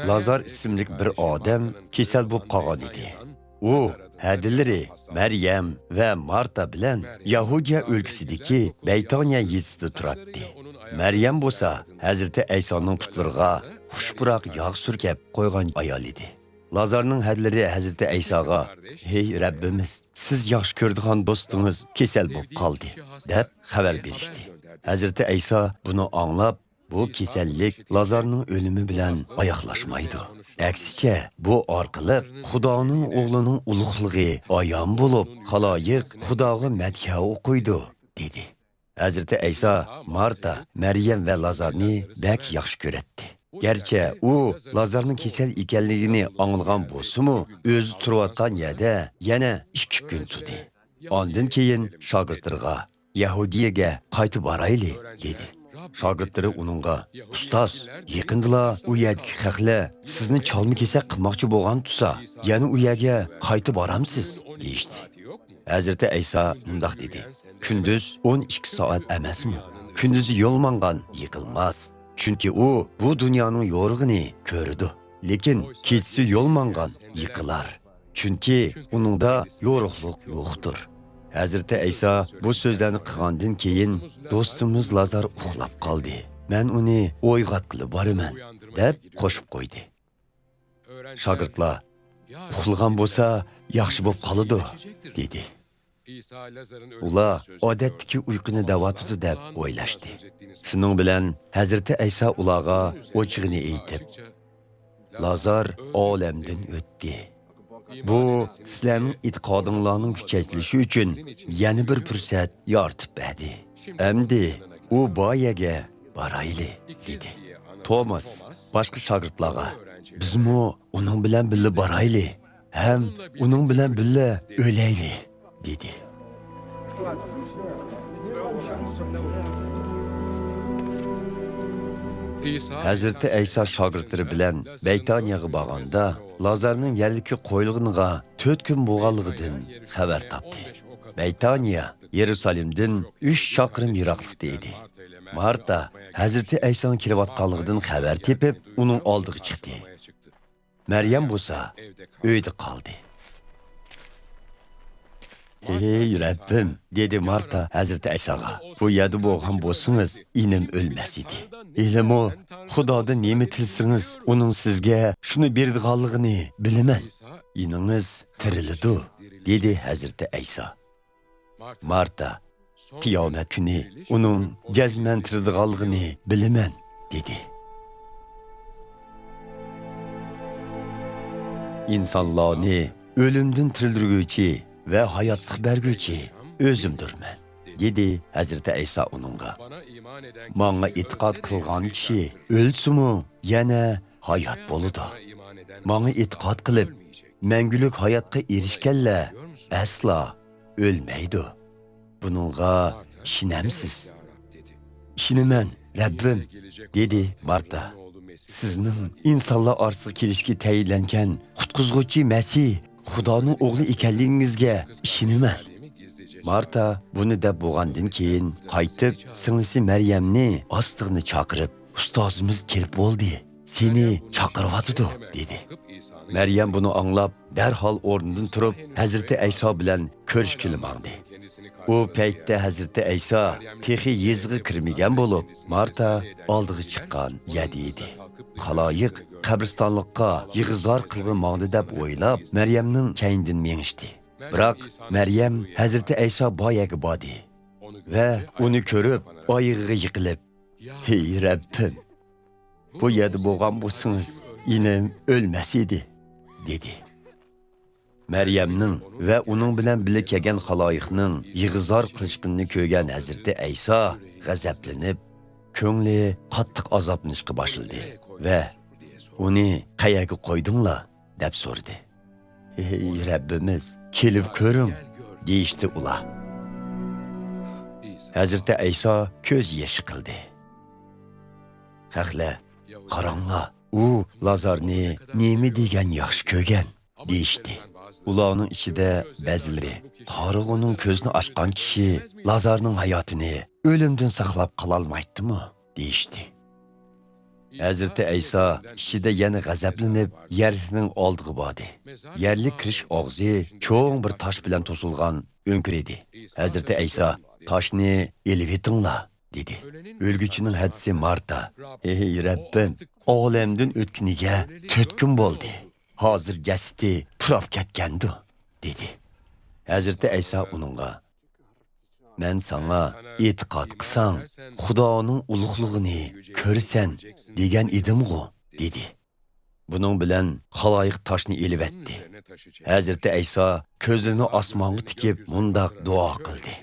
Lazar ismli bir odam kasal bo'lib qolgan edi. U hadilari Maryam va Marta bilan Yahudiya o'lkasidagi Baytoniya yezisida turardi. Maryam bo'lsa Hazrati Aysoning putlariga xushpuroq yog' surkab qo'ygan ayol edi. Lazarning hadilari Hazrati Aysoga: "Hey Rabbimiz, siz yaxshi ko'radigan do'stingiz kasal bo'lib qoldi" deb xabar berishdi. Hazrati Ayso buni anglab, bu kasallik Lazarning o'limi bilan oyoqlashmaydi. Aksicha, bu orqali Xudoning o'g'lining ulug'ligi ayon bo'lib, xaloyiq Xudoga madhiya o'qiydi, dedi. Hazrati Ayso Marta, Maryam va Lazarni bak yaxshi ko'radi. Gerçi u Lazarning kasal ekanligini anglagan bo'lsa-mu, o'zi turayotgan yerda yana 2 kun turdi. Ondan keyin shogirdlarga Yahudiyaga qaytib borayli, dedi. Shogirdlari uningga: "Ustoz, yaqindala u yerdagi xalqlar sizni chalma kesak qilmoqchi bo'lgan tursa, yana u yerga qaytib boramsiz?" deyishdi. Hazrati Ayso mundaq dedi: "Kunduz 12 soat emasmi? Kunduzi yo'l mangan yiqilmas. Çünkü o bu dünyanın yorğunu körüdü. Lekin keçisi yol mangan yıkılar. Çünkü onun da yoruqluq yoxdur." Hazreti Ayso bu sözlerini qılgandan keyin dostumuz Lazar uxlab qaldı. "Men uni o'yg'atqili boraman" deb qo'shib qo'ydi. Shogirdlar: "Uxlagan bo'lsa, yaxshi bo'lib qoladi" dedi. Ular odatdagi uyquni davatidi deb o'ylashdi. Shuning bilan Hazrati Ayso ularga o'chig'ini aytib, "Lazar olamdan o'tdi. Bu sizlarning e'tiqodinglarning kuchaytilishi uchun yana bir fursat yoritib berdi. Endi u boyaga borayli" dedi. Thomas boshqa shogirdlarga: "Bizmi uning bilan birga borayli, ham uning bilan birga o'layli" dedi. Hazreti Ayso shogirdlari bilan Baytoniyaga borganda, Lazarning yerlikka qo'yilganiga 4 kun bo'lganligidan xabar topdi. Baytoniya Yerusalimdan 3 chaqirim yiroqlikda edi. Marta Hazreti Aysoning kelayotganligidan xabar tepib, uning oldiga chiqdi. Maryam bo'lsa uyda qoldi. "Ey Rabbim", dedi Marta Hazreti Aysoga, "bu yerda bo'lgan bo'lsangiz, inim o'lmas edi. Ilmo Xudodan nima tilsangiz, uning sizga shuni berdiganligini bilaman. Iningiz tiriladi", dedi Hazreti Ayso. Marta: "Qiyomat kuni uning jazman tirildiganligini bilaman", dedi. "İnsanlarni o'limdan tirildirguvchi ve hayatlık bergüçi özümdürmen", dedi Hazreti Ayso onunğa. "Manga itiqad qilgan kishi o'lsimu yana hayat boludu. Manga itiqad qilib, manguluk hayatga erishganlar asla o'lmaydi. Bununğa ishinamsiz?" "Ishinaman, Rabbim", dedi Marta. "Sizning insonlar orasiga kelishga tayinlangan qutqizg'uvchi Masih Xudoning o'g'li ekanligingizga ishinaman." Marta buni deb bo'lgandan keyin qaytib singlisi Maryamni ostig'ini chaqirib, "Ustozimiz kelib bo'ldi, seni chaqiryotdi", dedi. Maryam buni anglab, darhol o'rnidan turib, Hazrati Ayso bilan ko'rishgili bordi. U paytda Hazrati Ayso texi yezg'i kirmagan bo'lib, Marta oldiga chiqqan yerda edi. Xaloyiq qabristonlikqa yig'izor qilg'in mangdi deb o'ylab, Maryamning kaynidan mengishdi. Biroq Maryam Hazrati Ayso boyaga bordi va uni ko'rib, oyog'iga yiqilib, "Hey Rabbim, bu yerda bo'lgan bo'lsangiz, inim o'lmas edi", dedi. Maryamning va uning bilan birga kelgan xaloyiqning yig'izor qilishqinini ko'rgan Hazrati Ayso g'azablanib, ko'ngli qattiq azoblanishga boshladi va "Uni qayaga qo'ydinglar?" deb so'radi. "Ey Rabbimiz, kelib ko'ring", deyishdi ular. Hazrati Ayso ko'z yoshi qildi. "Xalqlar, qaranglar, u Lazarni nima degan yaxshi ko'rgan", deyishdi. Ularning ichida ba'zilari "Qarig'uning ko'zni ochgan kishi Lazarning hayotini o'limdan saqlab qala olmaydimi?" deyishdi. Hazreti İsa ishida yana g'azablanib, yerning oldiga bordi. Yerlik kirish og'zi cho'ng bir tosh bilan to'silgan o'nkir edi. Hazreti İsa toshni elib etinglar dedi. O'lguchining hadisi Marta: "Ey Rabbim, olamdan o'tganiga 4 kun bo'ldi. Hozir jasadi turab ketgandi" dedi. Hazreti İsa uningga: "Men sana e'tiqod qilsang, Xudoning ulug'lig'ini ko'rsan degan edim-ku" dedi. Buning bilan xaloyiq toshni elib etdi. Hazreti İsa ko'zini osmonga tikib mundaq duo qildi: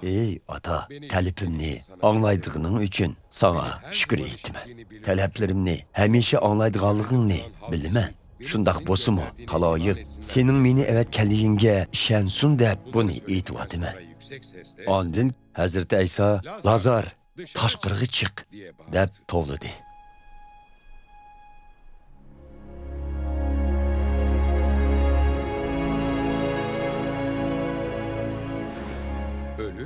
"Ey ota, talabimni anglaydiganing uchun sana shukr etman. Talablarimni hamisha anglaydiganligingni bilaman. Shundaq bo'lsa-mu, xaloyiq sening meni avatganligingga ishonsin deb buni aytyapman." Ondan Hazreti İsa Lazar tashqariga chiq deb to'g'ladi.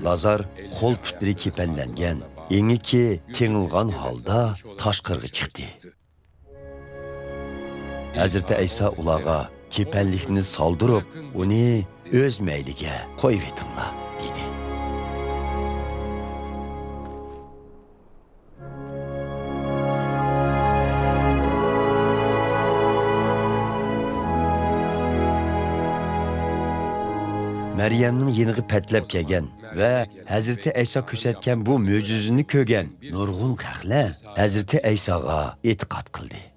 Lazar qo'l putlari kepanlangan, engi kengilgan holda tashqariga chiqdi. Hazreti İsa ularga kepanlikni soldirib, uni o'z mayliga qo'yib etinglar dedi. Maryamning yeniga patlab kelgan va Hazreti İsa ko'rsatgan bu mo'jizani ko'rgan nurg'un xalqlar Hazreti İsaga e'tiqod qildi.